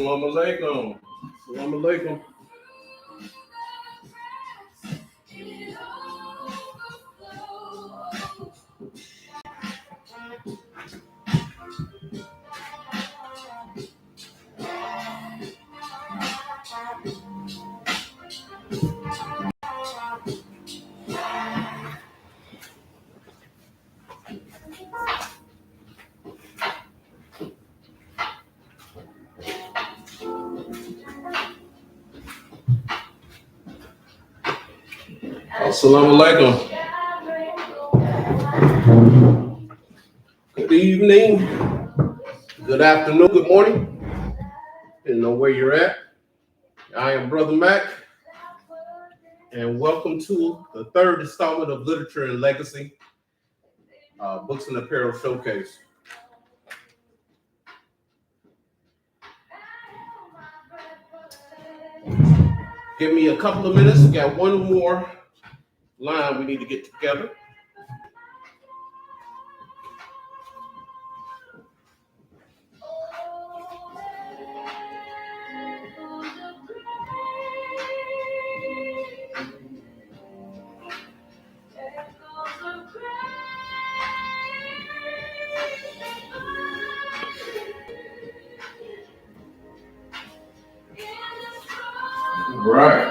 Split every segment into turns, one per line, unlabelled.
Assalamu alaikum. Assalamu alaikum. Assalamu alaikum. Good evening, good afternoon, good morning. Didn't know where you're at. I am Brother Mac, and welcome to the third installment of Literature and Legacy, Books and Apparel Showcase. Give me a couple of minutes. We got one more line we need to get together. Right.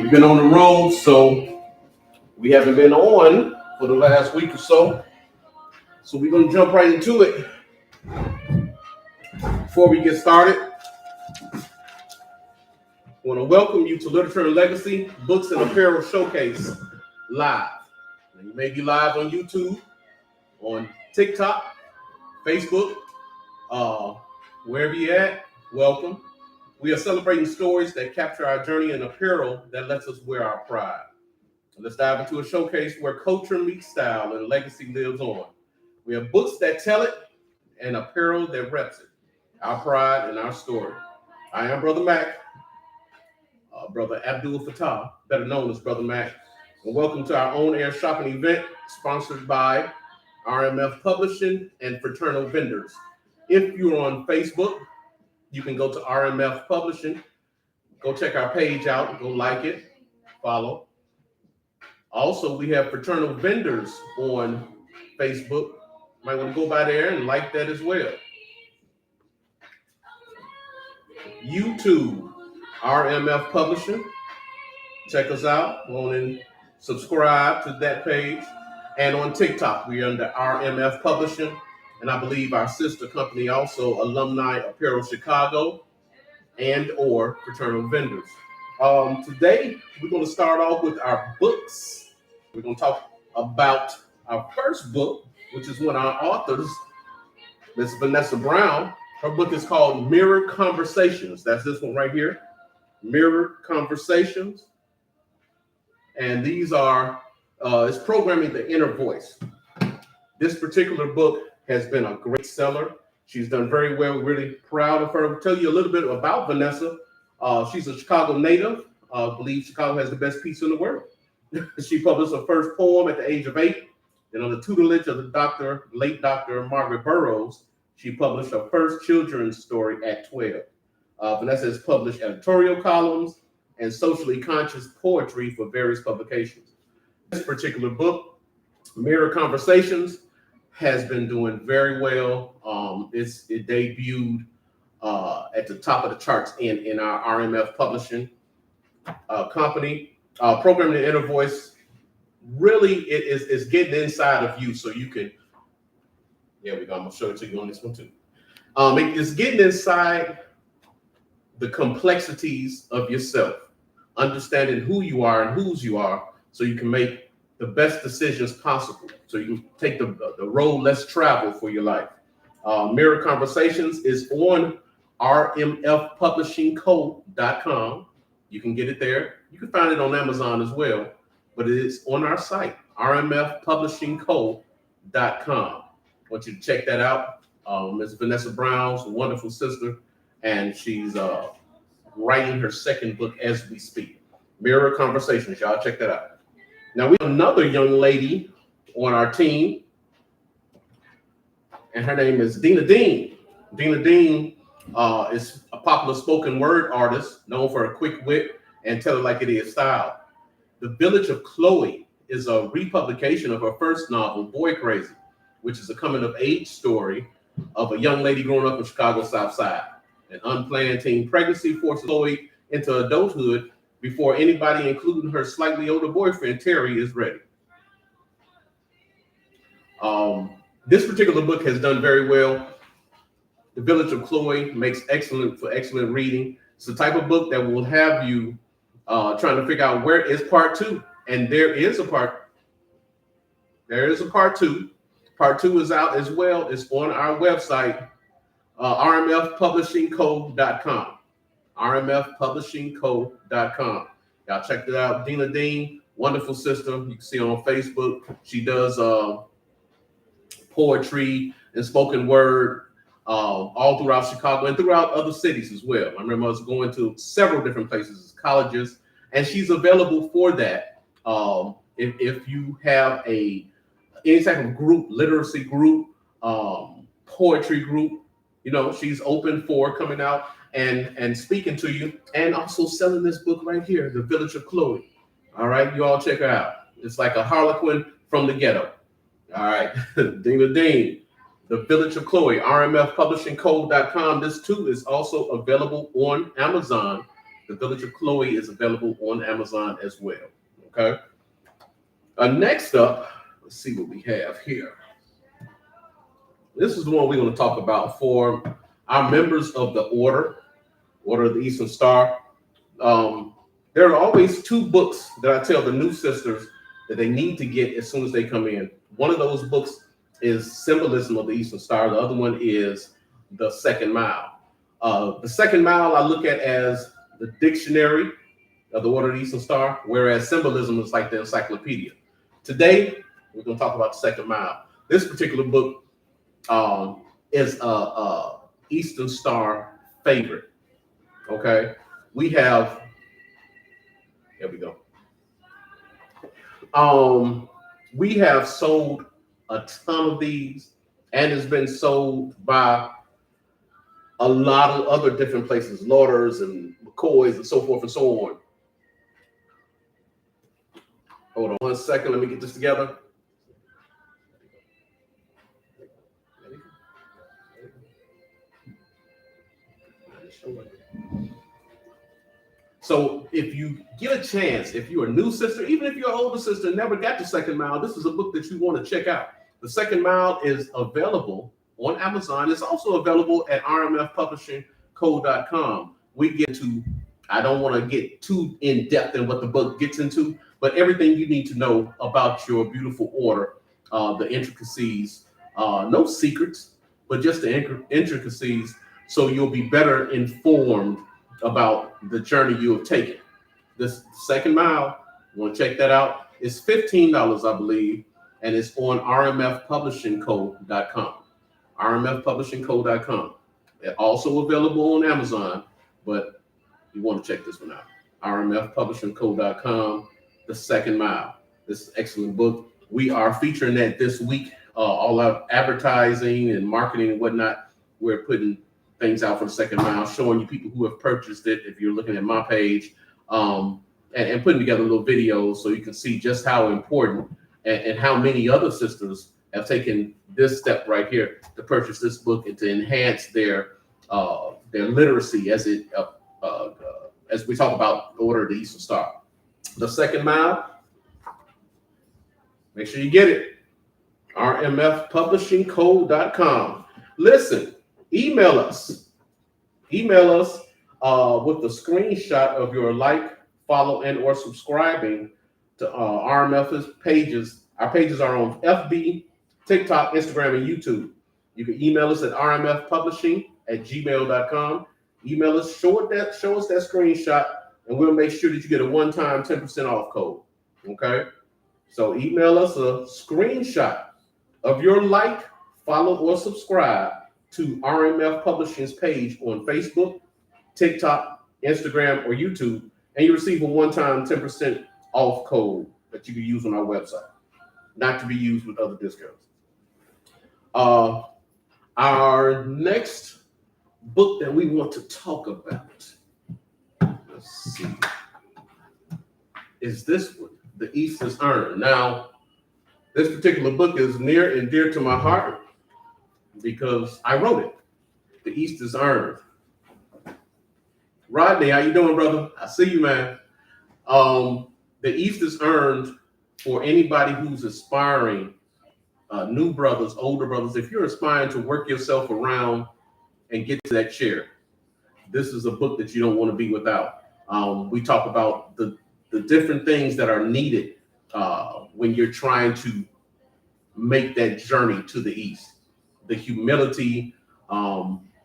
We've been on the road, so we haven't been on for the last week or so. So we're going to jump right into it. Before we get started, I want to welcome you to Literature and Legacy, Books and Apparel Showcase live. Now, you may be live on YouTube, on TikTok, Facebook, wherever you're at, welcome. We are celebrating stories that capture our journey in apparel that lets us wear our pride. Let's dive into a showcase where culture meets style and legacy lives on. We have books that tell it and apparel that reps it. Our pride and our story. I am Brother Mac, Brother Abdul Fattah, better known as Brother Mac. And welcome to our own air shopping event sponsored by RMF Publishing and Fraternal Vendors. If you're on Facebook, you can go to RMF Publishing, go check our page out, go like it, follow. Also, we have Fraternal Vendors on Facebook. Might want to go by there and like that as well. YouTube, RMF Publishing. Check us out. Go on and subscribe to that page. And on TikTok, we're under RMF Publishing. And I believe our sister company also, Alumni Apparel Chicago and or Fraternal Vendors. Today, we're going to start off with our books. We're going to talk about our first book, which is one of our authors, Miss Vanessa Brown. Her book is called Mirror Conversations. That's this one right here, Mirror Conversations. And these are, it's Programming the Inner Voice. This particular book has been a great seller. She's done very well. We're really proud of her. I'll tell you a little bit about Vanessa. She's a Chicago native. I believe Chicago has the best pizza in the world. She published her first poem at the age of 8. And on the tutelage of the late Dr. Margaret Burroughs, she published her first children's story at 12. Vanessa has published editorial columns and socially conscious poetry for various publications. This particular book, Mirror Conversations, has been doing very well. It debuted at the top of the charts in our RMF Publishing company. Programming the Inner Voice, really it is getting inside of you so you can, I'm going to show it to you on this one too. It is getting inside the complexities of yourself, understanding who you are and whose you are so you can make the best decisions possible. So you can take the road less traveled for your life. Mirror Conversations is on rmfpublishingco.com. You can get it there. You can find it on Amazon as well, but it is on our site, rmfpublishingco.com. I want you to check that out. Ms. Vanessa Brown's a wonderful sister, and she's writing her second book as we speak. Mirror Conversations, y'all check that out. Now we have another young lady on our team, and her name is Dina Dean. Dina Dean is a popular spoken word artist known for a quick wit and tell it like it is style. The Village of Chloe is a republication of her first novel, Boy Crazy, which is a coming of age story of a young lady growing up in Chicago's South Side. An unplanned teen pregnancy forces Chloe into adulthood before anybody, including her slightly older boyfriend, Terry, is ready. This particular book has done very well. The Village of Chloe makes excellent reading. It's the type of book that will have you trying to figure out where is part two. And there is a part two. Part two is out as well. It's on our website, rmfpublishingco.com. rmfpublishingco.com. Y'all check it out. Dina Dean, wonderful sister. You can see her on Facebook. She does poetry and spoken word all throughout Chicago and throughout other cities as well. I remember I was going to several different places, colleges, and she's available for that. If you have any type of group, literacy group, poetry group, she's open for coming out and speaking to you, and also selling this book right here, The Village of Chloe. All right, you all check her out. It's like a Harlequin from the ghetto. All right, Dina Dean, The Village of Chloe, rmfpublishingco.com. This too is also available on Amazon. The Village of Chloe is available on Amazon as well. Okay. Next up, let's see what we have here. This is the one we're going to talk about for our members of the Order of the Eastern Star. There are always two books that I tell the new sisters that they need to get as soon as they come in. One of those books is Symbolism of the Eastern Star. The other one is The Second Mile. The Second Mile I look at as the dictionary of the Order of the Eastern Star, whereas Symbolism is like the encyclopedia. Today, we're going to talk about The Second Mile. This particular book is a Eastern Star favorite. Okay, here we go. We have sold a ton of these, and it's been sold by a lot of other different places, Lauders and McCoys and so forth and so on. Hold on 1 second, let me get this together. So if you get a chance, if you're a new sister, even if you're an older sister, never got The Second Mile, this is a book that you want to check out. The Second Mile is available on Amazon. It's also available at rmfpublishingco.com. I don't want to get too in depth in what the book gets into, but everything you need to know about your beautiful order, the intricacies, no secrets, but just the intricacies, so you'll be better informed about the journey you have taken. This Second Mile, you want to check that out. It's $15, I believe, and it's on rmfpublishingco.com. rmfpublishingco.com. It's also available on Amazon, but you want to check this one out. rmfpublishingco.com, The Second Mile. This is an excellent book. We are featuring that this week. All our advertising and marketing and whatnot, we're putting things out for The Second Mile, showing you people who have purchased it. If you're looking at my page, and putting together little videos so you can see just how important and how many other sisters have taken this step right here to purchase this book and to enhance their literacy as we talk about the Order of the Eastern Star. The Second Mile, make sure you get it. rmfpublishingco.com. Listen, email us with the screenshot of your like, follow, and or subscribing to RMF's pages. Our pages are on FB, TikTok, Instagram, and YouTube. You can email us at rmfpublishing@gmail.com. Email us, show us that screenshot, and we'll make sure that you get a one-time 10% off code. Okay? So email us a screenshot of your like, follow, or subscribe to RMF Publishing's page on Facebook, TikTok, Instagram, or YouTube, and you receive a one-time 10% off code that you can use on our website, not to be used with other discounts. Our next book that we want to talk about, let's see, is this one, The East is Earned. Now, this particular book is near and dear to my heart because I wrote it. The East is Earned. Rodney, how you doing, brother? I see you, man. The East is Earned for anybody who's aspiring, new brothers, older brothers. If you're aspiring to work yourself around and get to that chair, this is a book that you don't want to be without. We talk about the different things that are needed when you're trying to make that journey to the East. The humility,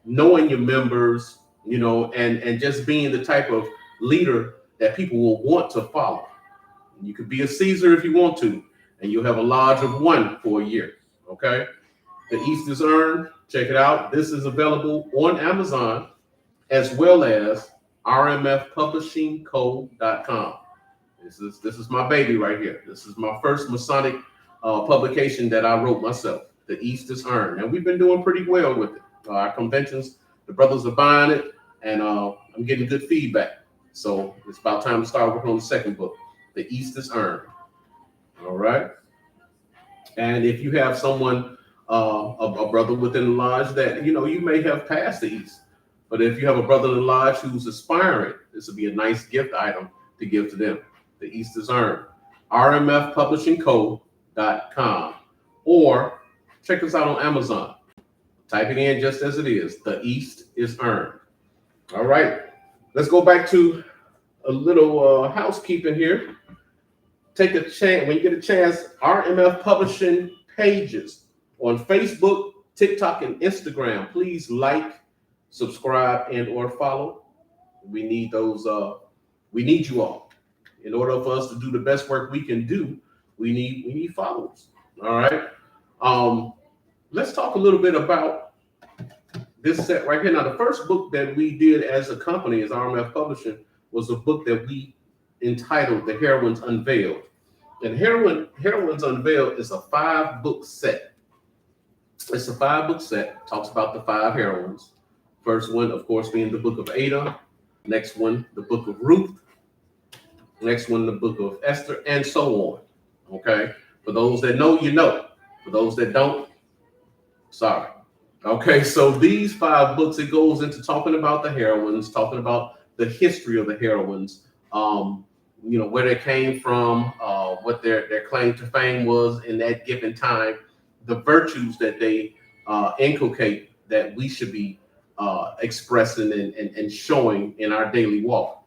knowing your members, and just being the type of leader that people will want to follow. You could be a Caesar if you want to, and you'll have a lodge of one for a year. Okay. The East is Earned. Check it out. This is available on Amazon as well as rmfpublishingco.com. This is my baby right here. This is my first Masonic publication that I wrote myself. The East is Earned, and we've been doing pretty well with it. Our conventions, the brothers are buying it, and I'm getting good feedback. So it's about time to start working on the second book. The East is Earned. All right. And if you have someone, a brother within the lodge that you may have passed the East, but if you have a brother in the lodge who's aspiring, this would be a nice gift item to give to them. The East is Earned. rmfpublishingco.com, or check us out on Amazon. Type it in just as it is. The East is Earned. All right. Let's go back to a little housekeeping here. Take a chance, when you get a chance, RMF Publishing pages on Facebook, TikTok, and Instagram. Please like, subscribe, and or follow. We need those. We need you all. In order for us to do the best work we can do, we need followers. All right. Let's talk a little bit about this set right here. Now, the first book that we did as a company, as RMF Publishing, was a book that we entitled The Heroines Unveiled. And Heroines Unveiled is a 5-book set. It's a 5-book set. Talks about the 5 heroines. First one, of course, being the book of Ada. Next one, the book of Ruth. Next one, the book of Esther, and so on. Okay. For those that know, you know. For those that don't, sorry. Okay. So these 5 books, it goes into talking about the heroines, talking about the history of the heroines, where they came from, what their claim to fame was in that given time, the virtues that they inculcate that we should be expressing and showing in our daily walk.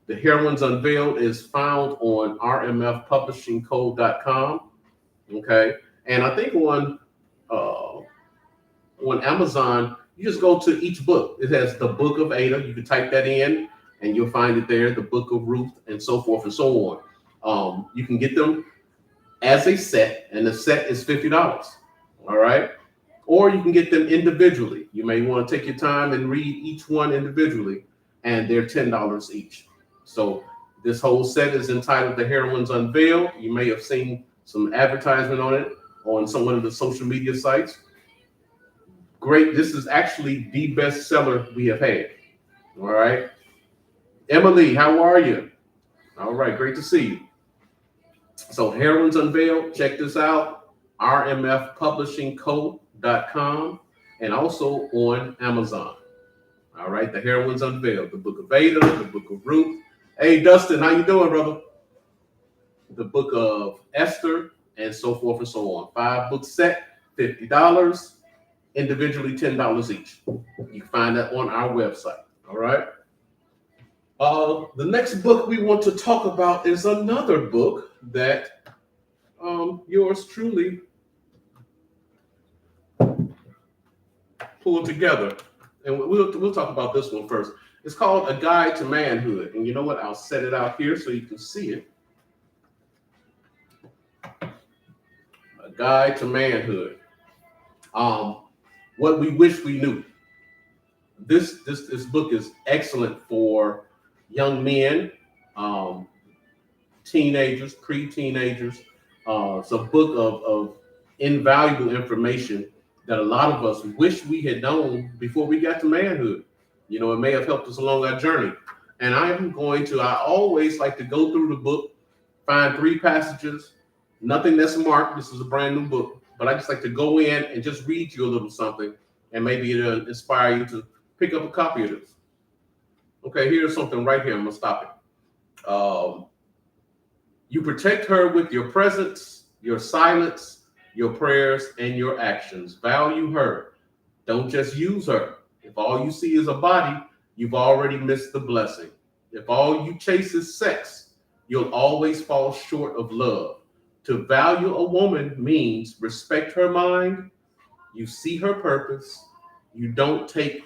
The Heroines Unveiled is found on rmfpublishingco.com. Okay. And I think on Amazon, you just go to each book. It has the book of Ada. You can type that in and you'll find it there, the book of Ruth, and so forth and so on. You can get them as a set, and the set is $50. All right. Or you can get them individually. You may want to take your time and read each one individually, and they're $10 each. So this whole set is entitled The Heroines Unveiled. You may have seen some advertisement on it on some of the social media sites. Great. This is actually the best seller we have had. All right. Emily, how are you? All right. Great to see you. So Heroines Unveiled, check this out. rmfpublishingco.com, and also on Amazon. All right. The Heroines Unveiled, the book of Ada, the book of Ruth. Hey, Dustin, how you doing, brother? The book of Esther, and so forth and so on. 5-book set, $50. Individually, $10 each. You can find that on our website. All right. The next book we want to talk about is another book that yours truly pulled together. And we'll talk about this one first. It's called A Guide to Manhood. And you know what? I'll set it out here so you can see it. A Guide to Manhood. What we wish we knew. This book is excellent for young men, teenagers, pre-teenagers. It's a book of invaluable information that a lot of us wish we had known before we got to manhood. You know, it may have helped us along our journey. And I always like to go through the book, find 3 passages, nothing that's marked. This is a brand new book, but I just like to go in and just read you a little something, and maybe it'll inspire you to pick up a copy of this. Okay, here's something right here. I'm gonna stop it. You protect her with your presence, your silence, your prayers, and your actions. Value her. Don't just use her. If all you see is a body, you've already missed the blessing. If all you chase is sex, you'll always fall short of love. To value a woman means respect her mind, you see her purpose, you don't take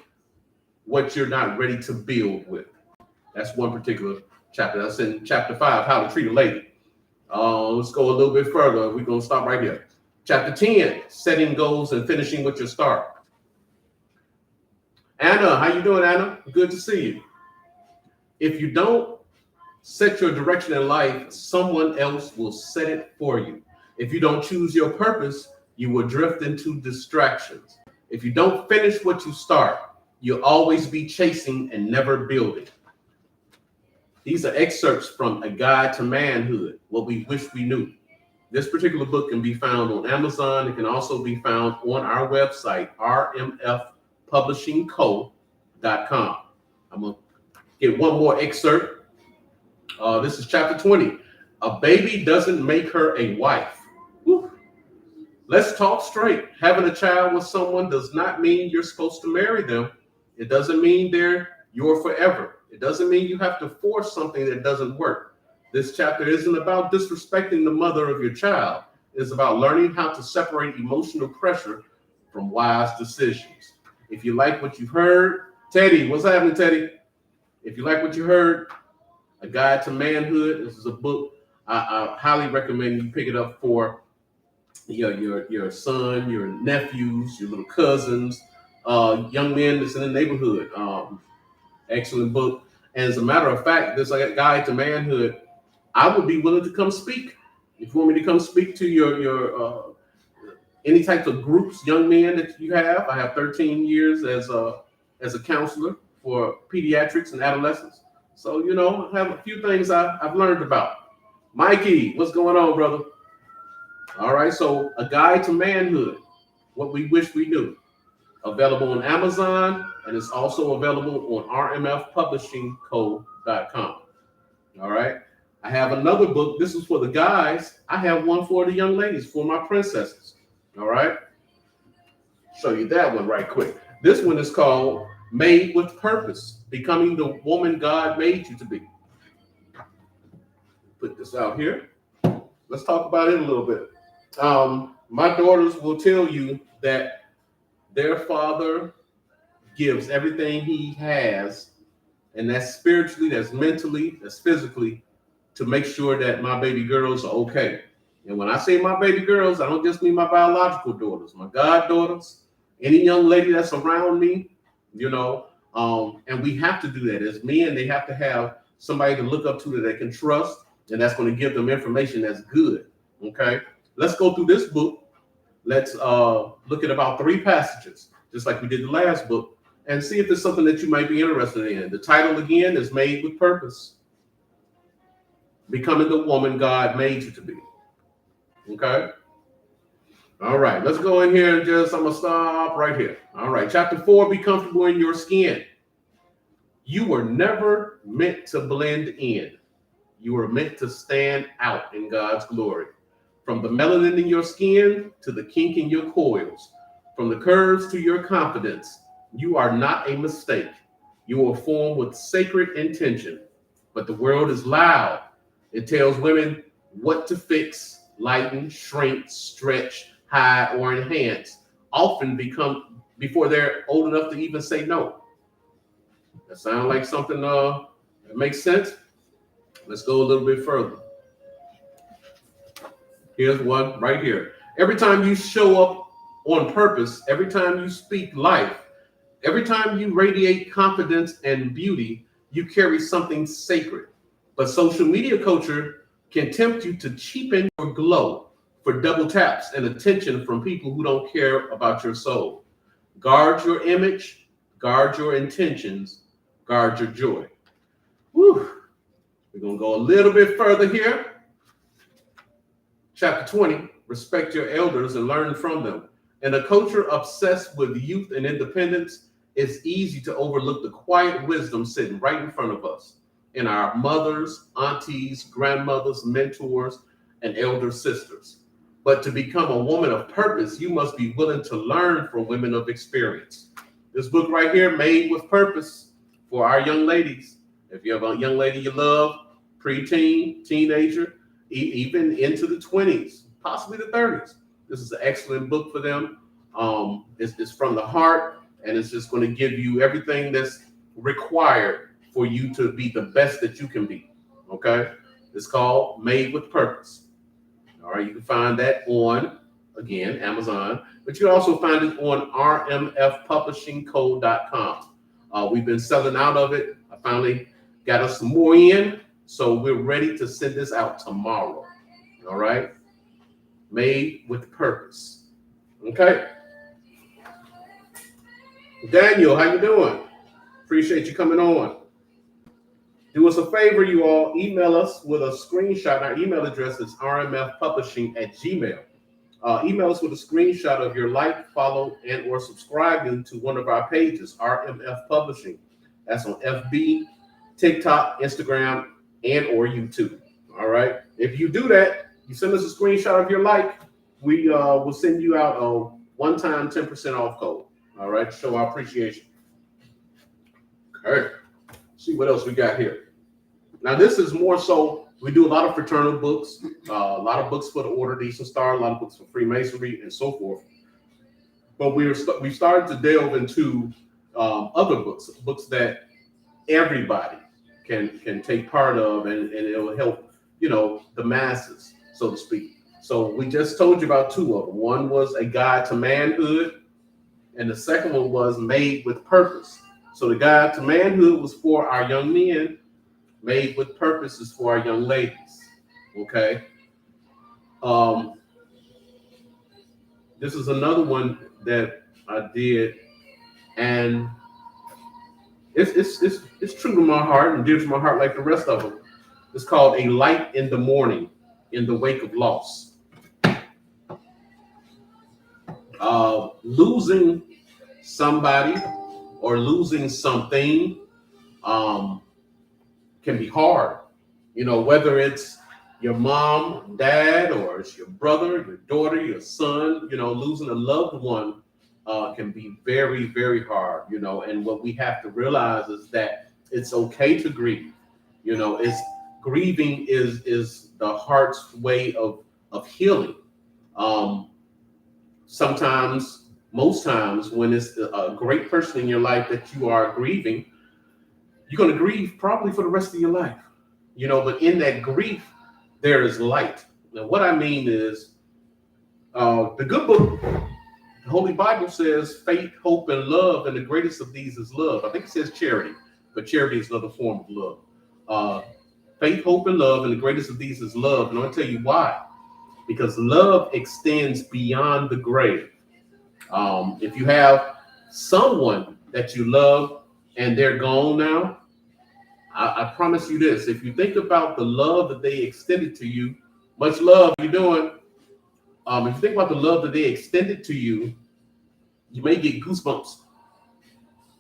what you're not ready to build with. That's one particular chapter. That's in chapter 5, How to Treat a Lady. Let's go a little bit further. We're going to stop right here. Chapter 10, Setting Goals and Finishing with Your Start. Anna, how you doing, Anna? Good to see you. If you don't set your direction in life, someone else will set it for you. If you don't choose your purpose, you will drift into distractions. If you don't finish what you start, you'll always be chasing and never building. These are excerpts from A Guide to Manhood, What We Wish We Knew. This particular book can be found on Amazon. It can also be found on our website, rmfpublishingco.com. I'm going to get one more excerpt. This is chapter 20. A baby doesn't make her a wife. Woo. Let's talk straight. Having a child with someone does not mean you're supposed to marry them. It doesn't mean they're your forever. It doesn't mean you have to force something that doesn't work. This chapter isn't about disrespecting the mother of your child. It's about learning how to separate emotional pressure from wise decisions. If you like what you've heard, Teddy, what's happening, Teddy? If you like what you heard, A Guide to Manhood, this is a book I highly recommend you pick it up for your son, your nephews, your little cousins, young men that's in the neighborhood. Excellent book. And as a matter of fact, this Guide to Manhood, I would be willing to come speak. If you want me to come speak to your any types of groups, young men that you have. I have 13 years as a counselor for pediatrics and adolescents. So, you know, I have a few things I've learned about. Mikey, what's going on, brother? All right, so A Guide to Manhood, What We Wish We Knew. Available on Amazon, and it's also available on rmfpublishingco.com. All right. I have another book. This is for the guys. I have one for the young ladies, for my princesses. All right. Show you that one right quick. This one is called Made with Purpose, Becoming the Woman God Made You to Be. Put this out here. Let's talk about it a little bit. My daughters will tell you that their father gives everything he has, and that's spiritually, that's mentally, that's physically, to make sure that my baby girls are okay. And when I say my baby girls, I don't just mean my biological daughters, my goddaughters, any young lady that's around me, you know, and we have to do that. As men, they have to have somebody to look up to that they can trust, and that's going to give them information that's good, okay? Let's go through this book. Let's look at about 3 passages, just like we did the last book, and see if there's something that you might be interested in. The title, again, is Made with Purpose. Becoming the Woman God Made You to Be. Okay? All right, let's go in here and I'm going to stop right here. All right, chapter 4, Be Comfortable in Your Skin. You were never meant to blend in. You were meant to stand out in God's glory. From the melanin in your skin to the kink in your coils, from the curves to your confidence, you are not a mistake. You are formed with sacred intention. But the world is loud. It tells women what to fix, lighten, shrink, stretch, hide, or enhance, often before they're old enough to even say no. That sounds like something that makes sense? Let's go a little bit further. Here's one right here. Every time you show up on purpose, every time you speak life, every time you radiate confidence and beauty, you carry something sacred. But social media culture can tempt you to cheapen your glow for double taps and attention from people who don't care about your soul. Guard your image, guard your intentions, guard your joy. Whew. We're going to go a little bit further here. Chapter 20, respect your elders and learn from them. In a culture obsessed with youth and independence, it's easy to overlook the quiet wisdom sitting right in front of us in our mothers, aunties, grandmothers, mentors, and elder sisters. But to become a woman of purpose, you must be willing to learn from women of experience. This book right here, Made with Purpose, for our young ladies. If you have a young lady you love, preteen, teenager, even into the 20s, possibly the 30s, this is an excellent book for them. It's from the heart, and it's just going to give you everything that's required for you to be the best that you can be. Okay? It's called Made with Purpose. All right, you can find that on, again, Amazon, but you can also find it on rmfpublishingco.com. We've been selling out of it. I finally got us some more in, so we're ready to send this out tomorrow. All right? Made with Purpose. Okay. Daniel, how you doing? Appreciate you coming on. Do us a favor, you all. Email us with a screenshot. Our email address is rmfpublishing@gmail. Email us with a screenshot of your like, follow, and or subscribing to one of our pages, RMF Publishing. That's on FB, TikTok, Instagram, and or YouTube. All right. If you do that, you send us a screenshot of your like, we will send you out a one-time 10% off code. All right. Show our appreciation. Okay. See what else we got here. Now, this is more so, we do a lot of fraternal books, a lot of books for the Order of the Eastern Star, a lot of books for Freemasonry and so forth. But we started to delve into other books that everybody can take part of, and it will help, the masses, so to speak. So we just told you about two of them. One was A Guide to Manhood, and the second one was Made with Purpose. So the Guide to Manhood was for our young men. Made with Purpose is for our young ladies. Okay. This is another one that I did, and it's true to my heart and dear to my heart like the rest of them. It's called A Light in the Morning in the Wake of Loss. Losing somebody or losing something can be hard, whether it's your mom, dad, or it's your brother, your daughter, your son, losing a loved one can be very, very hard, and what we have to realize is that it's okay to grieve. Grieving is the heart's way of healing. Sometimes, most times, when it's a great person in your life that you are grieving, you're going to grieve probably for the rest of your life, but in that grief, there is light. Now, what I mean is, the good book, the Holy Bible says faith, hope, and love, and the greatest of these is love. I think it says charity, but charity is another form of love. Faith, hope, and love, and the greatest of these is love. And I'll tell you why. Because love extends beyond the grave. If you have someone that you love and they're gone now, I promise you this. If you think about the love that they extended to you, much love you're doing. If you think about the love that they extended to you, you may get goosebumps.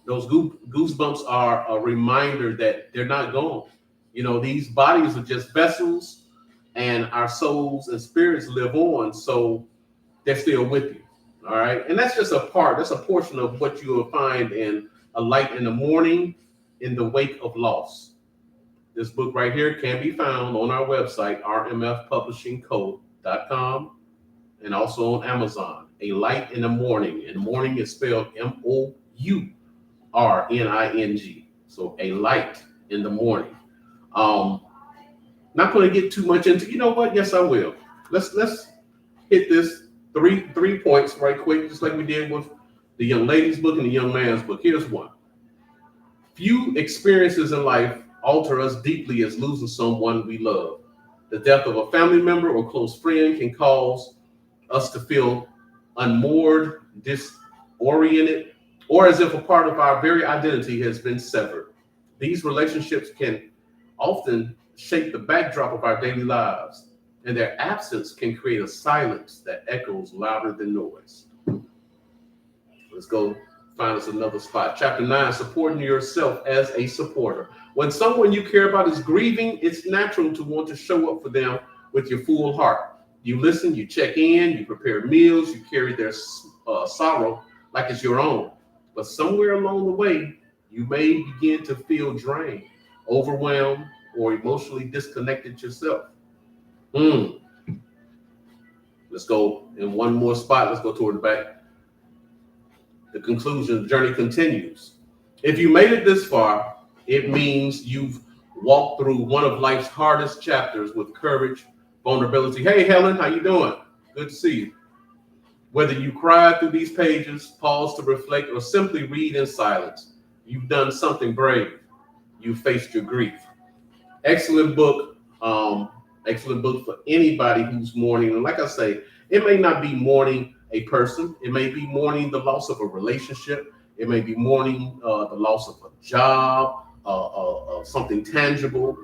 Those goosebumps are a reminder that they're not gone. These bodies are just vessels, and our souls and spirits live on, so they're still with you. All right. And that's just that's a portion of what you will find in A Light in the Morning in the Wake of Loss. This book right here can be found on our website, rmfpublishingco.com, and also on Amazon. A Light in the Morning, and morning is spelled MOURNING. So A Light in the Morning. Not going to get too much into. You know what? Yes, I will. Let's hit this three points right quick, just like we did with the young lady's book and the young man's book. Here's one. Few experiences in life alter us deeply as losing someone we love. The death of a family member or close friend can cause us to feel unmoored, disoriented, or as if a part of our very identity has been severed. These relationships can often shape the backdrop of our daily lives, and their absence can create a silence that echoes louder than noise. Let's go find us another spot. Chapter 9, supporting yourself as a supporter. When someone you care about is grieving, it's natural to want to show up for them with your full heart. You listen, you check in, you prepare meals, you carry their sorrow like it's your own. But somewhere along the way, you may begin to feel drained, overwhelmed, or emotionally disconnected yourself. Let's go in one more spot. Let's go toward the back. The conclusion, the journey continues. If you made it this far, it means you've walked through one of life's hardest chapters with courage, vulnerability. Hey, Helen, how you doing? Good to see you. Whether you cried through these pages, pause to reflect, or simply read in silence, you've done something brave. You faced your grief. Excellent book. Excellent book for anybody who's mourning. And like I say, it may not be mourning a person. It may be mourning the loss of a relationship. It may be mourning the loss of a job, something tangible.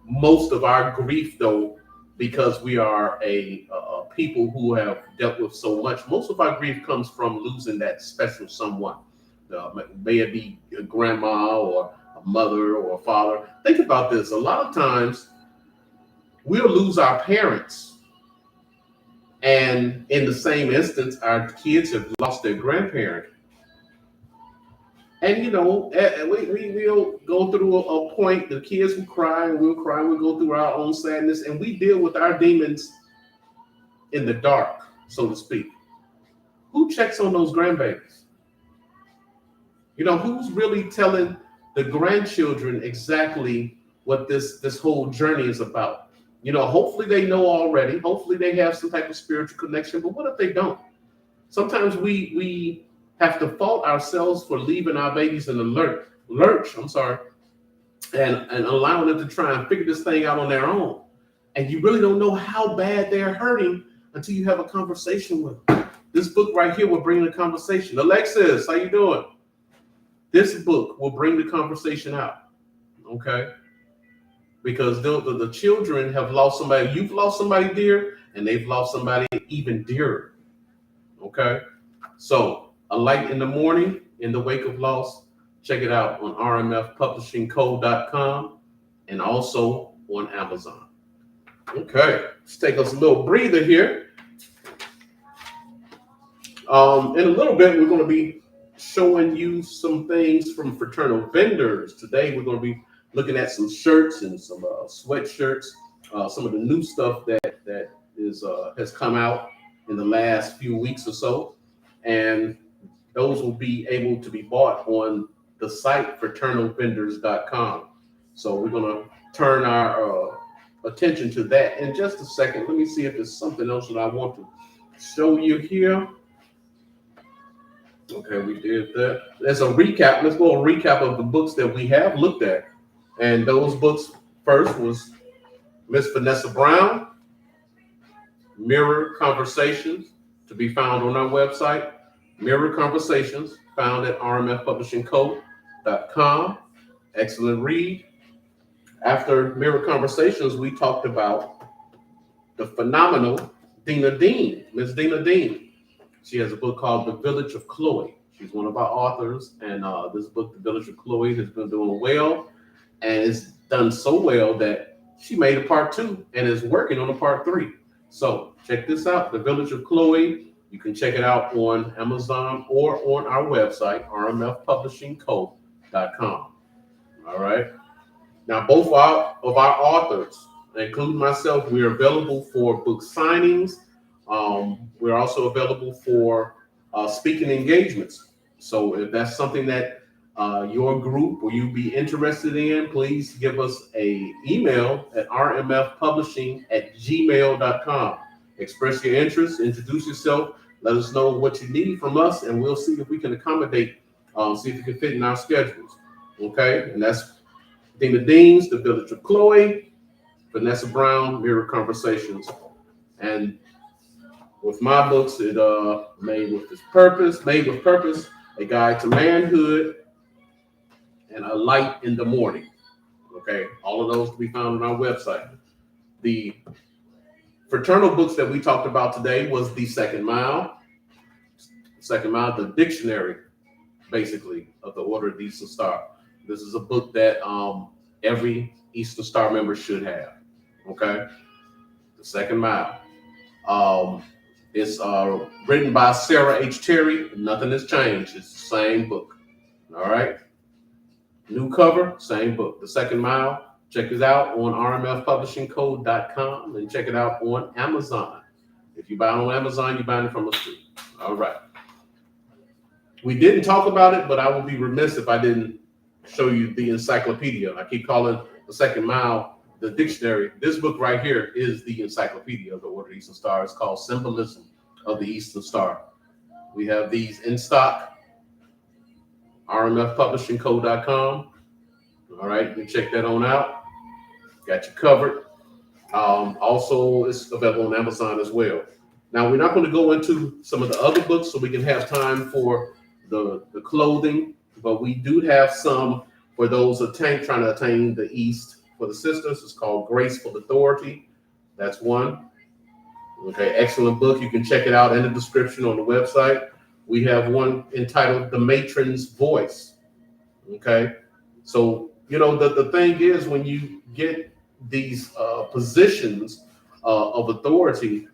Most of our grief, though, because we are a people who have dealt with so much, most of our grief comes from losing that special someone. May it be a grandma or a mother or a father. Think about this. A lot of times we'll lose our parents, and in the same instance, our kids have lost their grandparent. And we'll go through a point. The kids will cry, and we'll cry. We'll go through our own sadness, and we deal with our demons in the dark, so to speak. Who checks on those grandbabies? Who's really telling the grandchildren exactly what this whole journey is about? Hopefully they know already. Hopefully they have some type of spiritual connection. But what if they don't? Sometimes we have to fault ourselves for leaving our babies in the lurch. And allowing them to try and figure this thing out on their own. And you really don't know how bad they're hurting until you have a conversation with them. This book right here will bring the conversation. Alexis, how you doing? This book will bring the conversation out. Okay? Because the children have lost somebody. You've lost somebody dear, and they've lost somebody even dearer. Okay? So, A Light in the Morning, in the Wake of Loss. Check it out on rmfpublishingco.com and also on Amazon. Okay, let's take us a little breather here. In a little bit, we're going to be showing you some things from Fraternal Vendors. Today, we're going to be looking at some shirts and some sweatshirts, some of the new stuff that has come out in the last few weeks or so. And those will be able to be bought on the site fraternalvendors.com. So we're going to turn our attention to that in just a second. Let me see if there's something else that I want to show you here. Okay, we did that. There's a recap. Let's go a recap of the books that we have looked at. And those books first was Miss Vanessa Brown, Mirror Conversations, to be found on our website. Mirror Conversations, found at rmfpublishingco.com. Excellent read. After Mirror Conversations, we talked about the phenomenal Dina Dean, Miss Dina Dean. She has a book called The Village of Chloe. She's one of our authors, and this book, The Village of Chloe, has been doing well, and it's done so well that she made a part 2 and is working on a part 3. So check this out, The Village of Chloe. You can check it out on Amazon or on our website, rmfpublishingco.com. All right. Now, both of our authors, including myself, we are available for book signings. We're also available for speaking engagements. So if that's something that your group or you be interested in, please give us an email at rmfpublishing@gmail.com. Express your interest, introduce yourself, let us know what you need from us, and we'll see if we can accommodate, see if it can fit in our schedules. Okay, and that's Dina Dean's The Village of Chloe, Vanessa Brown, Mirror Conversations, and With my books, it made with purpose, a guide to manhood, and a light in the morning. Okay, all of those can be found on our website. The fraternal books that we talked about today was The Second Mile. Second Mile, the dictionary, basically, of the Order of the Eastern Star. This is a book that every Eastern Star member should have. Okay, The Second Mile. It's written by Sarah H. Terry. Nothing has changed. It's the same book. All right. New cover, same book. The Second Mile. Check it out on rmfpublishingco.com and check it out on Amazon. If you buy it on Amazon, you're buying it from us too. All right. We didn't talk about it, but I would be remiss if I didn't show you the encyclopedia. I keep calling The Second Mile the dictionary. This book right here is the encyclopedia of the Order of the Eastern Star. It's called Symbolism of the Eastern Star. We have these in stock. rmfpublishingco.com. All right, you can check that on out. Got you covered. Also, it's available on Amazon as well. Now, we're not going to go into some of the other books so we can have time for the clothing, but we do have some for those trying to attain the East. For the sisters, it's called Graceful Authority. That's one. Okay, excellent book. You can check it out in the description on the website. We have one entitled The Matron's Voice. Okay, so, you know, the thing is, when you get these positions of authority,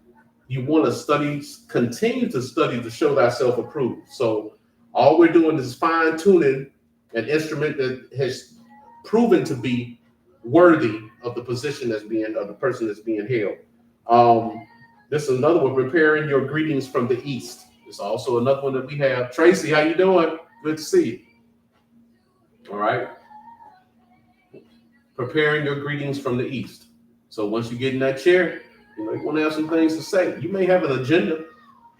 you want to continue to study to show thyself approved. So all we're doing is fine tuning an instrument that has proven to be worthy of the position of the person that's being held. This is another one, Preparing Your Greetings from the East. It's also another one that we have. Tracy, how you doing? Good to see you. All right. Preparing Your Greetings from the East. So once you get in that chair, you want to have some things to say. You may have an agenda.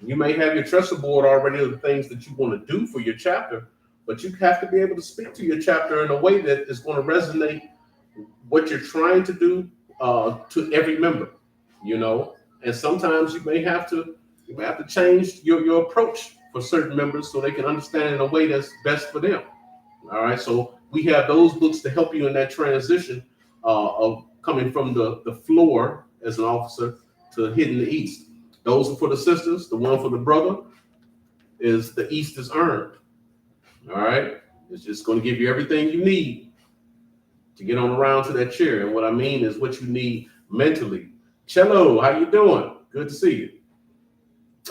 You may have your trestle board already of the things that you want to do for your chapter, but you have to be able to speak to your chapter in a way that is going to resonate what you're trying to do to every member, and sometimes you may have to change your approach for certain members so they can understand it in a way that's best for them. All right, so we have those books to help you in that transition of coming from the floor as an officer to hitting the East. Those are for the sisters. The one for the brother is The East is Earned. All right, it's just going to give you everything you need to get on around to that chair. And what I mean is what you need mentally. Cello, how you doing? Good to see you.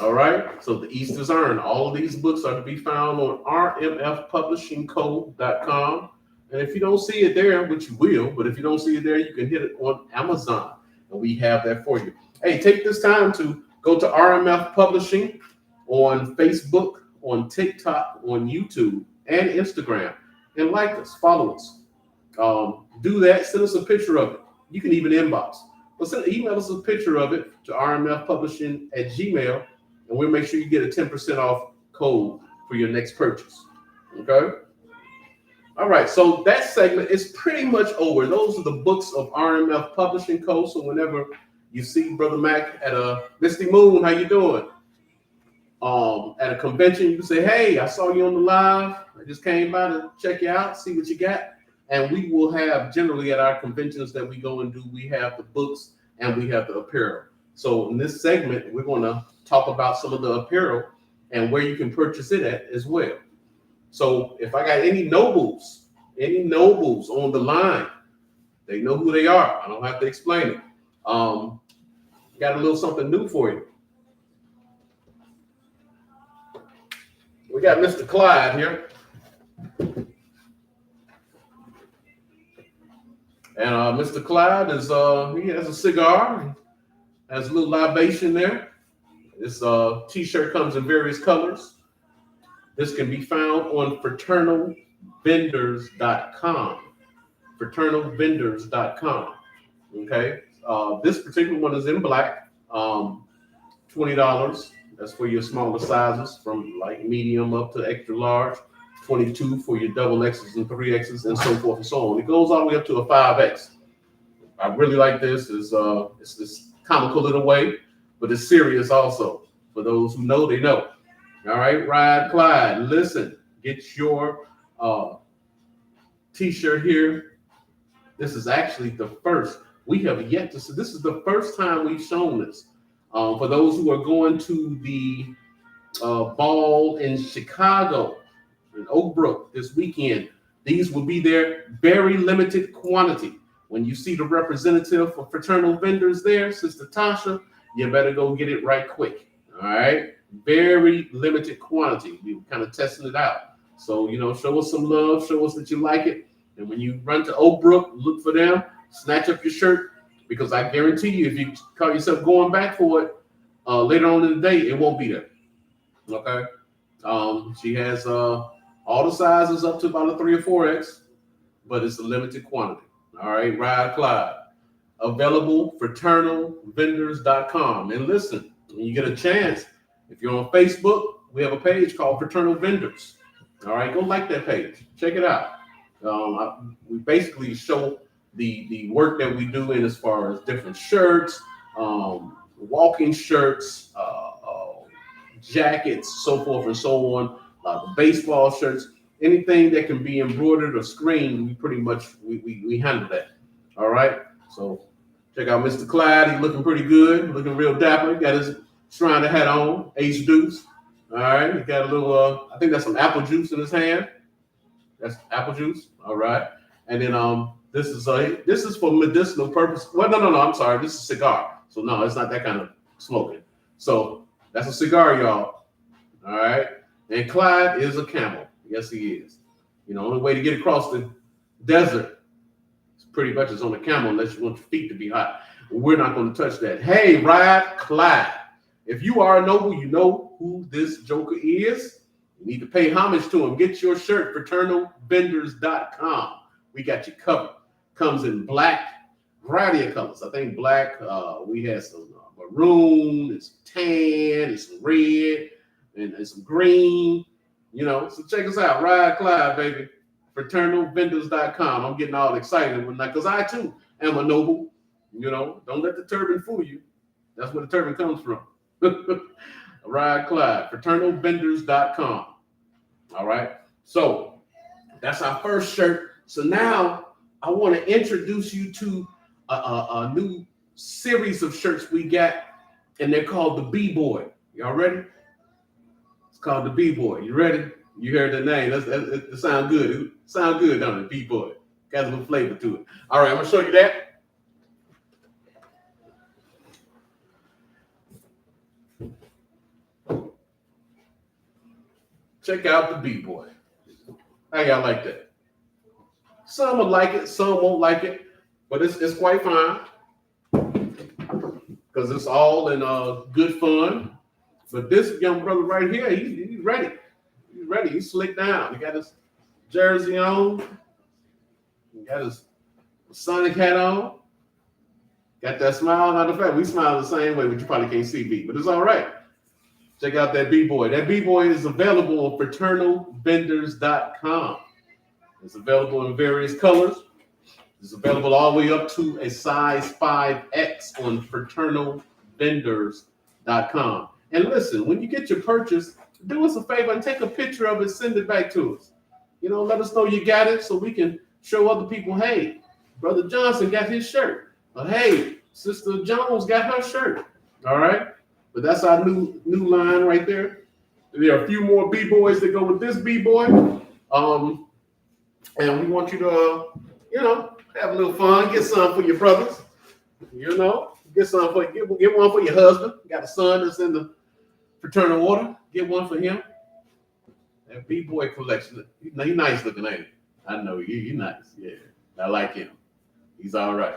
All right, so The East is Earned. All of these books are to be found on rmfpublishingco.com. And if you don't see it there, which you will, but if you don't see it there, you can hit it on Amazon, and we have that for you. Hey, take this time to go to RMF Publishing on Facebook, on TikTok, on YouTube, and Instagram, and like us, follow us. Do that. Send us a picture of it. You can even inbox. But email us a picture of it to rmfpublishing@gmail.com, and we'll make sure you get a 10% off code for your next purchase. Okay? All right, so that segment is pretty much over. Those are the books of RMF Publishing Co. So whenever you see Brother Mac at a Misty Moon, how you doing? At a convention, you can say, hey, I saw you on the live. I just came by to check you out, see what you got. And we will have, generally at our conventions that we go and do, we have the books and we have the apparel. So in this segment, we're going to talk about some of the apparel and where you can purchase it at as well. So if I got any nobles on the line, they know who they are. I don't have to explain it. Got a little something new for you. We got Mr. Clyde here. And Mr. Clyde is he has a cigar, has a little libation there. This t-shirt comes in various colors. This can be found on fraternalvendors.com. Fraternalvendors.com. Okay. This particular one is in black. $20. That's for your smaller sizes, from like medium up to extra large. $22 for your double X's and 3X's and so forth and so on. It goes all the way up to a 5X. I really like this. It's this comical in a way, but it's serious also. For those who know, they know. All right, Ride Clyde. Listen, get your t-shirt here. This is actually the first. We have yet to see. This is the first time we've shown this. For those who are going to the ball in Chicago, in Oak Brook this weekend, these will be there, very limited quantity. When you see the representative for Fraternal Vendors there, Sister Tasha, you better go get it right quick. All right, very limited quantity. We were kind of testing it out. So, show us some love, show us that you like it. And when you run to Oak Brook, look for them, snatch up your shirt, because I guarantee you, if you call yourself going back for it later on in the day, it won't be there. Okay. She has all the sizes up to about a 3 or 4X, but it's a limited quantity. All right, Ride Clyde. Available, fraternalvendors.com. And listen, when you get a chance, if you're on Facebook, we have a page called Fraternal Vendors. All right, go like that page. Check it out. We basically show the work that we do in as far as different shirts, walking shirts, jackets, so forth and so on, the baseball shirts, anything that can be embroidered or screened, we pretty much we handle that. All right. So check out Mr. Clyde. He's looking pretty good, looking real dapper. He got his Shriner hat on, Ace Deuce. All right. He got a little, I think that's some apple juice in his hand. That's apple juice. All right. And then this is for medicinal purpose. Well, no. I'm sorry. This is a cigar. So no, it's not that kind of smoking. So that's a cigar, y'all. All right. And Clyde is a camel. Yes, he is. Only way to get across the desert is pretty much is on a camel, unless you want your feet to be hot. We're not going to touch that. Hey, Ride Clyde. If you are a noble, you know who this joker is. You need to pay homage to him. Get your shirt, fraternalvendors.com. We got you covered. Comes in black, variety of colors. I think black. We had some maroon, and some tan, and some red, and some green. So check us out. Ride Clyde, baby. Fraternalvendors.com. I'm getting all excited because I too am a noble. Don't let the turban fool you. That's where the turban comes from. Ride Clyde. Fraternalvendors.com. All right. So that's our first shirt. So now I want to introduce you to a new series of shirts we got, and they're called the B-Boy. Y'all ready? It's called the B-Boy. You ready? You heard the name. It sounds good. It sounds good, don't it? B-Boy. Got a little flavor to it. All right, I'm going to show you that. Check out the B-Boy. How y'all like that? Some will like it, some won't like it, but it's quite fine because it's all in good fun. But this young brother right here, he's ready. He's ready. He's slicked down. He got his jersey on. He got his Sonic hat on. Got that smile. Matter of fact, we smile the same way, but you probably can't see me. But it's all right. Check out that B-Boy. That B-Boy is available on fraternalvendors.com. It's available in various colors. It's available all the way up to a size 5X on fraternalvendors.com. And listen, when you get your purchase, do us a favor and take a picture of it, send it back to us. Let us know you got it so we can show other people, hey, Brother Johnson got his shirt. Or, hey, Sister Jones got her shirt. All right? But that's our new line right there. There are a few more B-Boys that go with this B-Boy. And we want you to, have a little fun. Get some for your brothers. Get some for get one for your husband. You got a son that's in the fraternal order. Get one for him. That B-Boy collection. He's nice looking, ain't he? I know you're nice. Yeah, I like him. He's all right.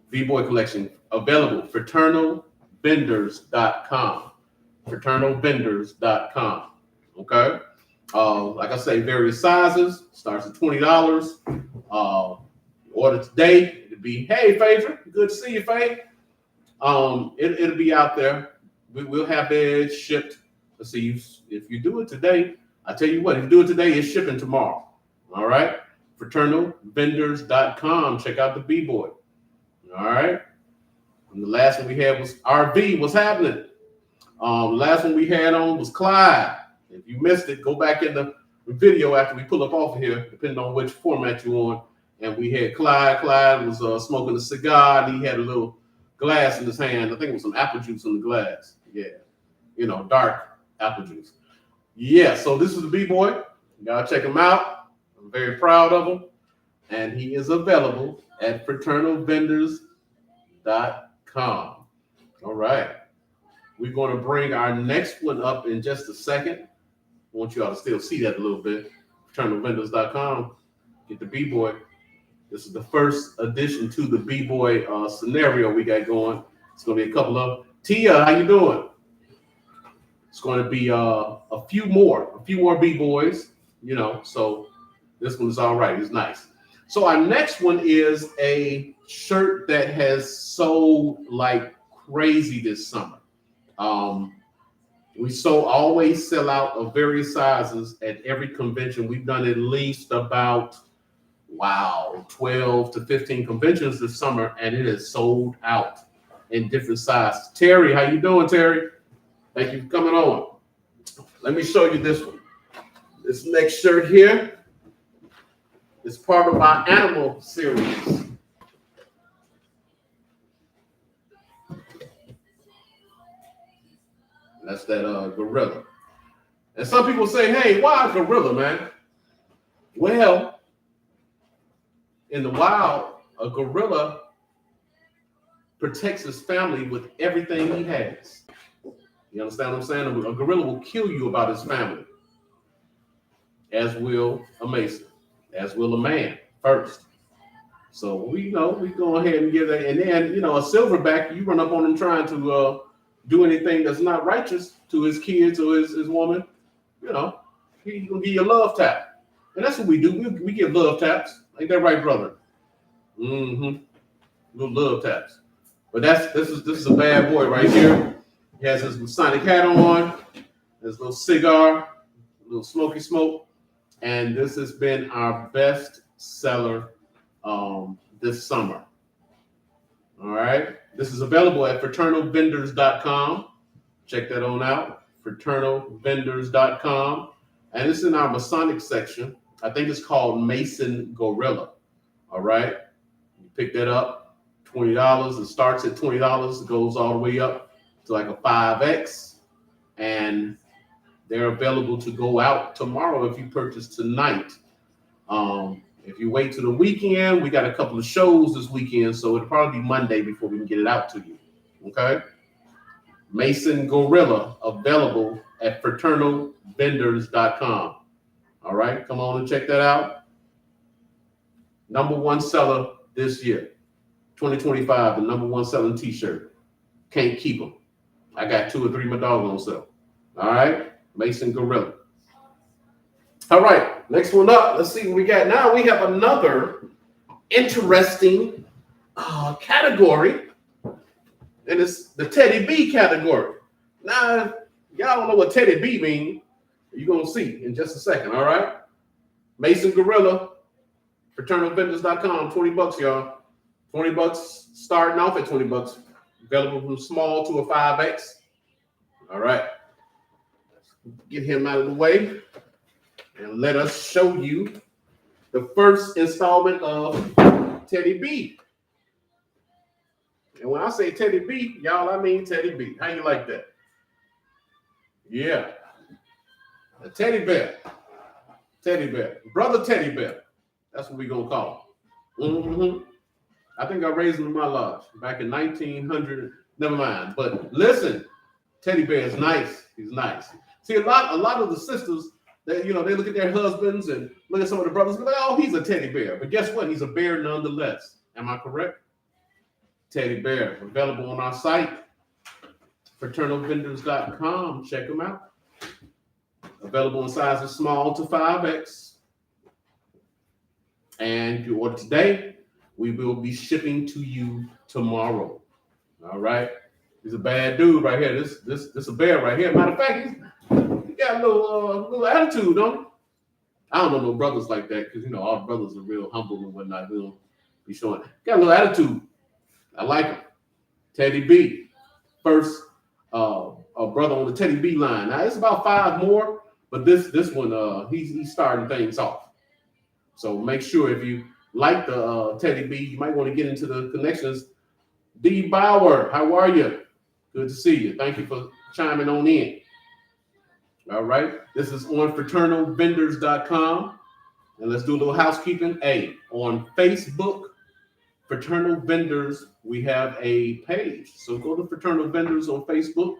B-Boy collection available. Fraternalvendors.com. Fraternalvendors.com. Okay. Like I say, various sizes. Starts at $20. Order today. It'll be, hey, Phaedra, good to see you, Faye. It'll be out there. We'll have it shipped. Let's see, if you do it today, I tell you what, if you do it today, it's shipping tomorrow. All right. Fraternalvendors.com. Check out the B-Boy. All right. And the last one we had was RV. What's happening? Last one we had on was Clyde. If you missed it, go back in the video after we pull up off of here, depending on which format you're on. And we had Clyde. Clyde was smoking a cigar, and he had a little glass in his hand. I think it was some apple juice in the glass. Yeah, dark apple juice. Yeah, so this is the B-Boy. Y'all check him out. I'm very proud of him. And he is available at fraternalvendors.com. All right. We're going to bring our next one up in just a second. I want you all to still see that a little bit. Fraternalvendors.com. Get the B-Boy. This is the first addition to the B-Boy scenario we got going. It's going to be a couple of... Tia, how you doing? It's going to be a few more B-Boys, so this one's all right. It's nice. So our next one is a shirt that has sold like crazy this summer. We always sell out of various sizes at every convention. We've done at least about 12 to 15 conventions this summer, and it has sold out in different sizes. Terry, how you doing, Terry? Thank you for coming on. Let me show you this one. This next shirt here is part of our animal series. That's that gorilla. And some people say, hey, why a gorilla, man? Well, in the wild, a gorilla protects his family with everything he has. You understand what I'm saying? A gorilla will kill you about his family, as will a Mason, as will a man first. So we go ahead and give that. And then, a silverback, you run up on him trying to do anything that's not righteous to his kids or his woman, he's gonna give you a love tap. And that's what we do. We give love taps. Ain't that right, brother? Mm-hmm. Little love taps. But this is a bad boy right here. He has his Masonic hat on, his little cigar, a little smoky smoke. And this has been our best seller this summer. All right. This is available at fraternalvendors.com. Check that on out. Fraternalvendors.com. And it's in our Masonic section. I think it's called Mason Gorilla. All right. You pick that up, $20. It starts at $20. It goes all the way up to like a 5X. And they're available to go out tomorrow if you purchase tonight. If you wait to the weekend, we got a couple of shows this weekend, so it'll probably be Monday before we can get it out to you. Okay? Mason Gorilla, available at fraternalvendors.com. All right, come on and check that out. Number one seller this year, 2025, the number one selling t-shirt. Can't keep them. I got 2 or 3 my dog on sale. All right, Mason Gorilla. All right, next one up. Let's see what we got now. We have another interesting category, and it's the Teddy B category. Now, y'all don't know what Teddy B means. You're going to see in just a second, all right? Mason Gorilla, fraternalvendors.com, $20, y'all. $20, starting off at $20. Available from small to a 5X. All right. Get him out of the way. And let us show you the first installment of Teddy B. And when I say Teddy B, y'all, I mean Teddy B. How you like that? Yeah. A teddy bear. Teddy bear. Brother Teddy Bear. That's what we're going to call him. Mm-hmm. I think I raised him in my lodge back in 1900. Never mind. But listen, Teddy Bear is nice. He's nice. See, a lot of the sisters, they look at their husbands and look at some of the brothers and be like, oh, he's a teddy bear. But guess what? He's a bear nonetheless. Am I correct? Teddy Bear, available on our site, fraternalvendors.com. Check them out. Available in sizes small to 5X. And if you order today, we will be shipping to you tomorrow. All right. He's a bad dude right here. This a bear right here. Matter of fact, he got a little attitude, don't he? I don't know no brothers like that because all brothers are real humble and whatnot. We don't be showing. Got a little attitude. I like him. Teddy B. First a brother on the Teddy B line. Now it's about 5 more, but this one he's starting things off. So make sure if you like the Teddy B, you might want to get into the connections. D Bauer, how are you? Good to see you. Thank you for chiming on in. All right. This is on fraternalvendors.com. And let's do a little housekeeping. On Facebook, Fraternal Vendors, we have a page. So go to Fraternal Vendors on Facebook.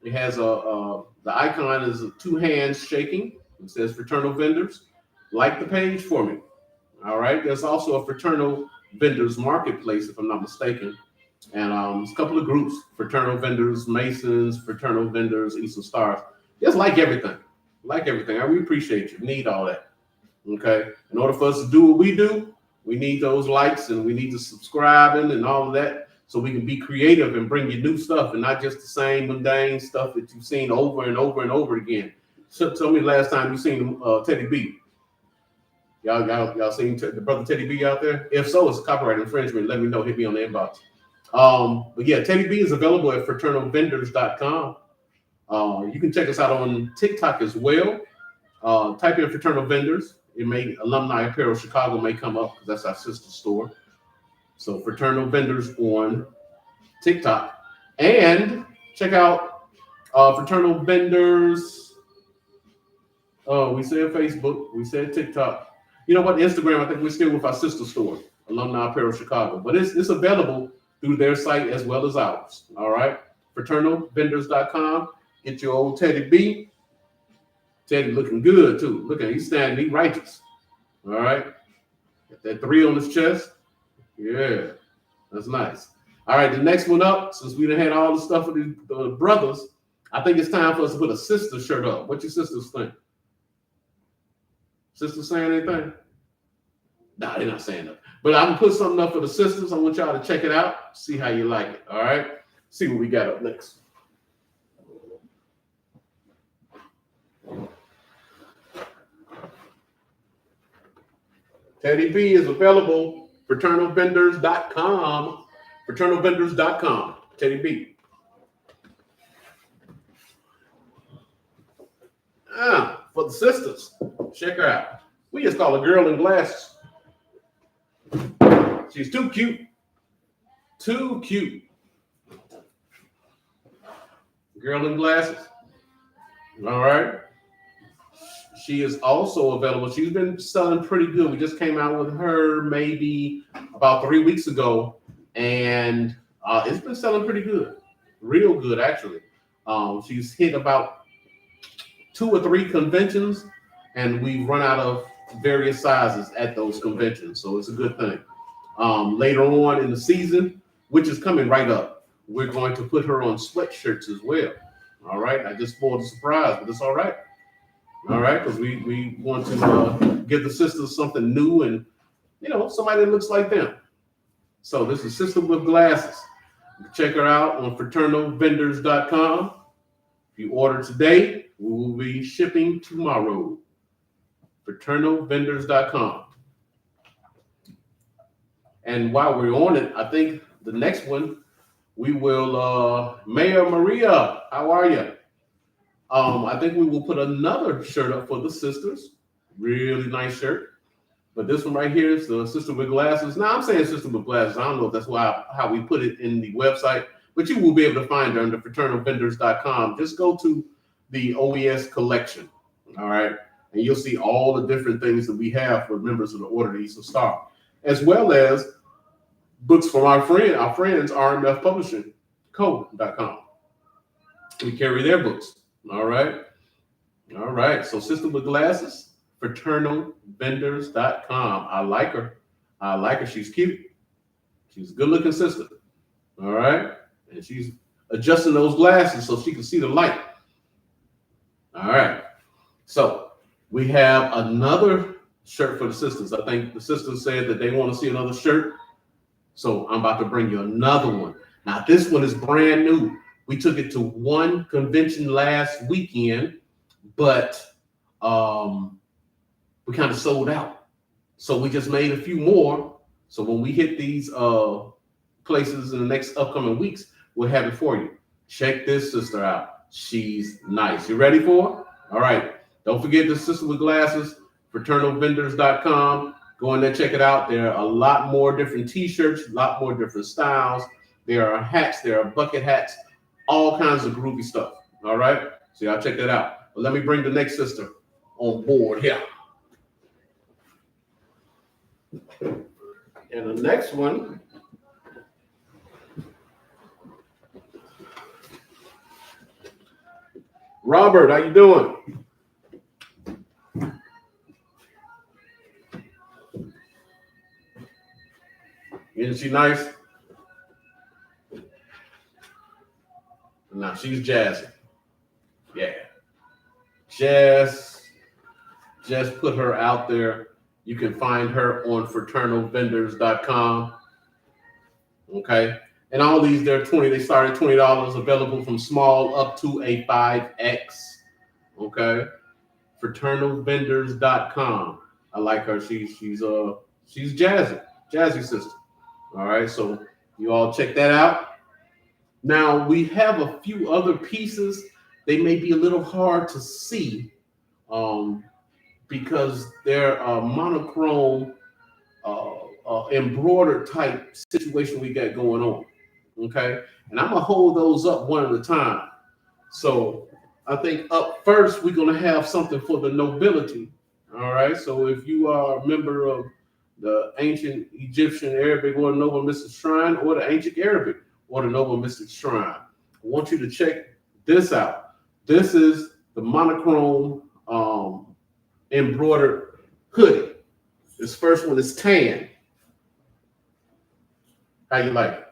It has the icon is 2 hands shaking. It says Fraternal Vendors. Like the page for me. All right. There's also a Fraternal Vendors Marketplace, if I'm not mistaken. And there's a couple of groups, Fraternal Vendors, Masons, Fraternal Vendors, Eastern Stars. Just like everything. Like everything. We appreciate you. We need all that. Okay. In order for us to do what we do, we need those likes and we need to subscribing and all of that so we can be creative and bring you new stuff and not just the same mundane stuff that you've seen over and over and over again. So tell me the last time you seen Teddy B. Y'all seen the brother Teddy B out there? If so, it's copyright infringement. Let me know. Hit me on the inbox. But yeah, Teddy B is available at fraternalvendors.com. You can check us out on TikTok as well. Type in Fraternal Vendors. It may Alumni Apparel Chicago may come up because that's our sister store. So Fraternal Vendors on TikTok. And check out Fraternal Vendors. Oh, we said Facebook. We said TikTok. You know what? Instagram, I think we're still with our sister store, Alumni Apparel Chicago. But it's available through their site as well as ours. All right. Fraternalvendors.com. Get your old Teddy B. Teddy looking good too. Look at him. He's standing, he's righteous. All right. Got that 3 on his chest. Yeah. That's nice. All right. The next one up, since we done had all the stuff with the brothers, I think it's time for us to put a sister shirt up. What your sisters think? Sisters saying anything? Nah, they're not saying nothing. But I'm gonna put something up for the sisters. I want y'all to check it out, see how you like it. All right. See what we got up next. Teddy B is available. Fraternalvendors.com. Fraternalvendors.com. Teddy B. For the sisters, check her out. We just call her Girl in Glasses. She's too cute. Too cute. Girl in Glasses. All right. She is also available. She's been selling pretty good. We just came out with her maybe about 3 weeks ago, and it's been selling pretty good. Real good, actually. She's hit about 2 or 3 conventions, and we've run out of various sizes at those conventions. So it's a good thing. Later on in the season, which is coming right up, we're going to put her on sweatshirts as well. All right. I just spoiled the surprise, but it's all right. All right. Because we want to give the sisters something new and, somebody that looks like them. So this is Sister with Glasses. Check her out on fraternalvendors.com. If you order today, we will be shipping tomorrow. Fraternalvendors.com. And while we're on it, I think the next one, we will, Mayor Maria, how are you? I think we will put another shirt up for the sisters. Really nice shirt. But this one right here is the Sister with Glasses. Now, I'm saying Sister with Glasses. I don't know if that's how we put it in the website, but you will be able to find her under fraternalvendors.com. Just go to the OES collection, all right? And you'll see all the different things that we have for members of the Order of the Eastern Star, as well as books from our friends, RMF Publishing Co.com. We carry their books. All right. All right. So Sister with Glasses, fraternalvendors.com. I like her. She's cute. She's a good looking sister. All right. And she's adjusting those glasses so she can see the light. All right. So we have another shirt for the sisters. I think the sisters said that they want to see another shirt. So I'm about to bring you another one. Now, this one is brand new. We took it to one convention last weekend, but we kind of sold out. So we just made a few more. So when we hit these places in the next upcoming weeks, we'll have it for you. Check this sister out. She's nice. You ready for her? All right. Don't forget the sister with glasses, fraternalvendors.com. Go in there, check it out. There are a lot more different t-shirts, a lot more different styles. There are hats, there are bucket hats, all kinds of groovy stuff. All right. So y'all check that out. But let me bring the next sister on board here. And the next one, Robert, how you doing? Isn't she nice? Now she's jazzy. Yeah. Just put her out there. You can find her on fraternalvendors.com. Okay. And all these, they're 20. They start at $20, available from small up to a 5X. Okay. Fraternalvendors.com. I like her. She's jazzy sister. All right. So you all check that out. Now we have a few other pieces. They may be a little hard to see because they're a monochrome embroidered type situation we got going on. Okay. And I'm going to hold those up one at a time. So I think up first, we're going to have something for the nobility. All right. So if you are a member of the ancient Egyptian Arabic or Noble Mystic Shrine or the ancient Arabic or the Noble Mystic Shrine, I want you to check this out. This is the monochrome embroidered hoodie. This first one is tan. How you like it?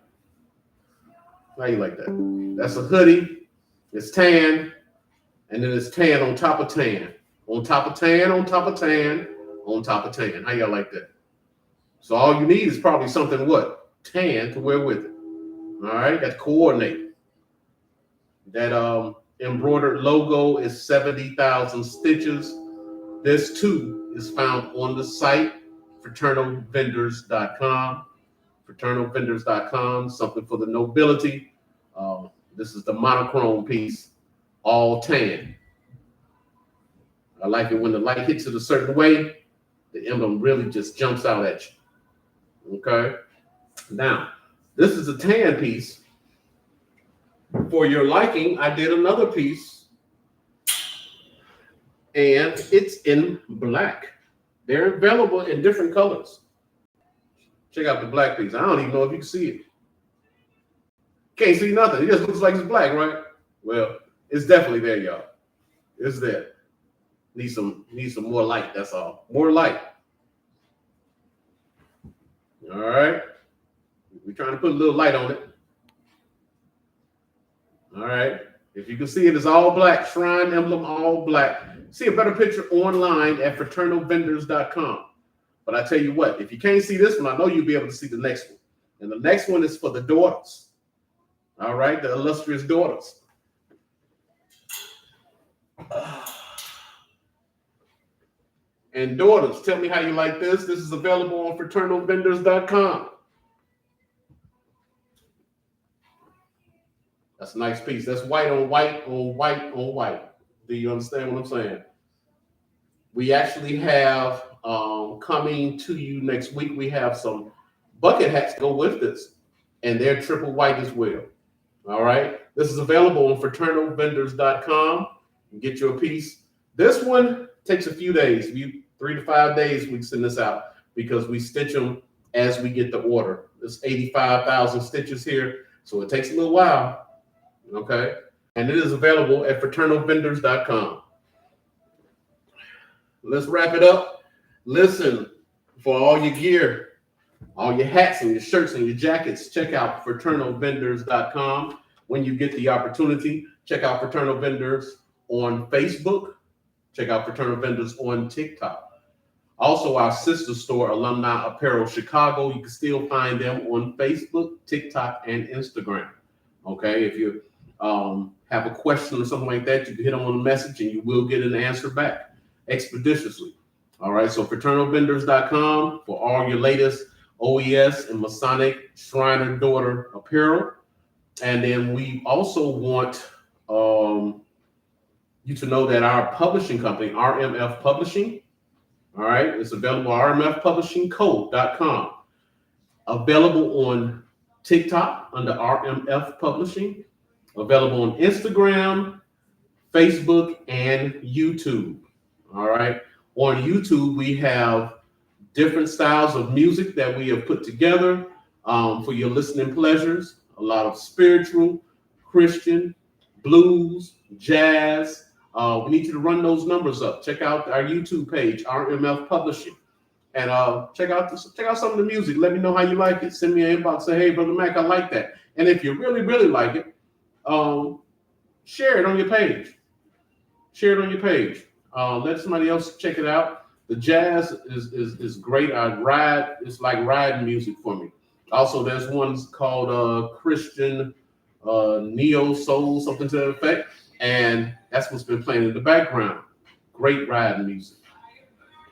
How you like that? That's a hoodie. It's tan. And then it's tan on top of tan. On top of tan, on top of tan, on top of tan. How y'all like that? So all you need is probably something what? Tan to wear with it. All right, got to coordinate. That embroidered logo is 70,000 stitches. This too is found on the site, fraternalvendors.com. Fraternalvendors.com, something for the nobility. This is the monochrome piece, all tan. I like it when the light hits it a certain way, the emblem really just jumps out at you. Okay. Now, this is a tan piece. For your liking, I did another piece, and it's in black. They're available in different colors. Check out the black piece. I don't even know if you can see it. Can't see nothing. It just looks like it's black, right? Well, it's definitely there, y'all. It's there. Need some more light, that's all. More light. All right. We're trying to put a little light on it. All right. If you can see it, it's all black. Shrine emblem, all black. See a better picture online at fraternalvendors.com. But I tell you what, if you can't see this one, I know you'll be able to see the next one. And the next one is for the daughters. All right, the illustrious daughters. And daughters, tell me how you like this. This is available on fraternalvendors.com. That's a nice piece. That's white on white on white on white. Do you understand what I'm saying? We actually have coming to you next week, we have some bucket hats go with this. And they're triple white as well. All right. This is available on fraternalvendors.com. You get you a piece. This one takes a few days. 3 to 5 days we send this out because we stitch them as we get the order. There's 85,000 stitches here, so it takes a little while. Okay. And it is available at fraternalvendors.com. Let's wrap it up. Listen, for all your gear, all your hats and your shirts and your jackets, check out fraternalvendors.com. When you get the opportunity, check out Fraternal Vendors on Facebook. Check out Fraternal Vendors on TikTok. Also, our sister store, Alumni Apparel Chicago, you can still find them on Facebook, TikTok, and Instagram. Okay, if you have a question or something like that, you can hit them on a message and you will get an answer back expeditiously. All right, so fraternalvendors.com for all your latest OES and Masonic Shriner Daughter apparel. And then we also want you to know that our publishing company, RMF Publishing, all right, it's available at rmfpublishingco.com. Available on TikTok under RMF Publishing. Available on Instagram, Facebook, and YouTube. All right. On YouTube, we have different styles of music that we have put together for your listening pleasures. A lot of spiritual, Christian, blues, jazz. We need you to run those numbers up. Check out our YouTube page, RMF Publishing, and check out some of the music. Let me know how you like it. Send me an inbox. Say, hey, Brother Mac, I like that. And if you really, really like it, share it on your page. Share it on your page. Let somebody else check it out. The jazz is great. It's like riding music for me. Also, there's ones called Christian Neo Soul, something to that effect. And that's what's been playing in the background. Great riding music.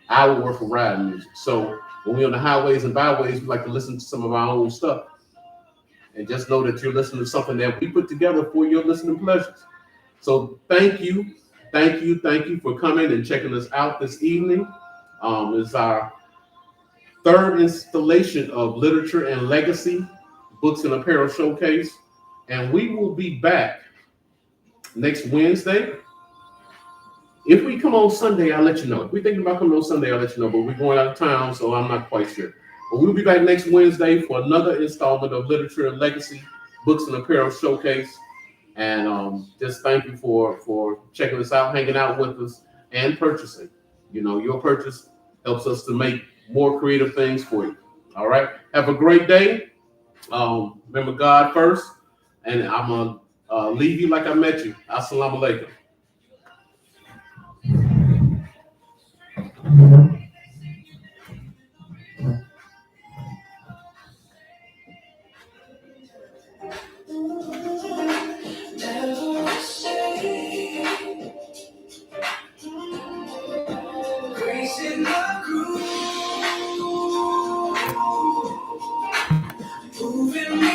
Hour worth of riding music. So when we're on the highways and byways, we like to listen to some of our own stuff. And just know that you're listening to something that we put together for your listening pleasures. So thank you for coming and checking us out this evening. It's our third installation of Literature and Legacy Books and Apparel Showcase. And we will be back next Wednesday. If we come on Sunday, I'll let you know. If we're thinking about coming on Sunday, I'll let you know. But we're going out of town, so I'm not quite sure. But we'll be back next Wednesday for another installment of Literature and Legacy Books and Apparel Showcase. And just thank you for checking us out, hanging out with us, and purchasing. You know, your purchase helps us to make more creative things for you. All right. Have a great day. Remember God first. And I'm going to leave you like I met you. Assalamu alaikum.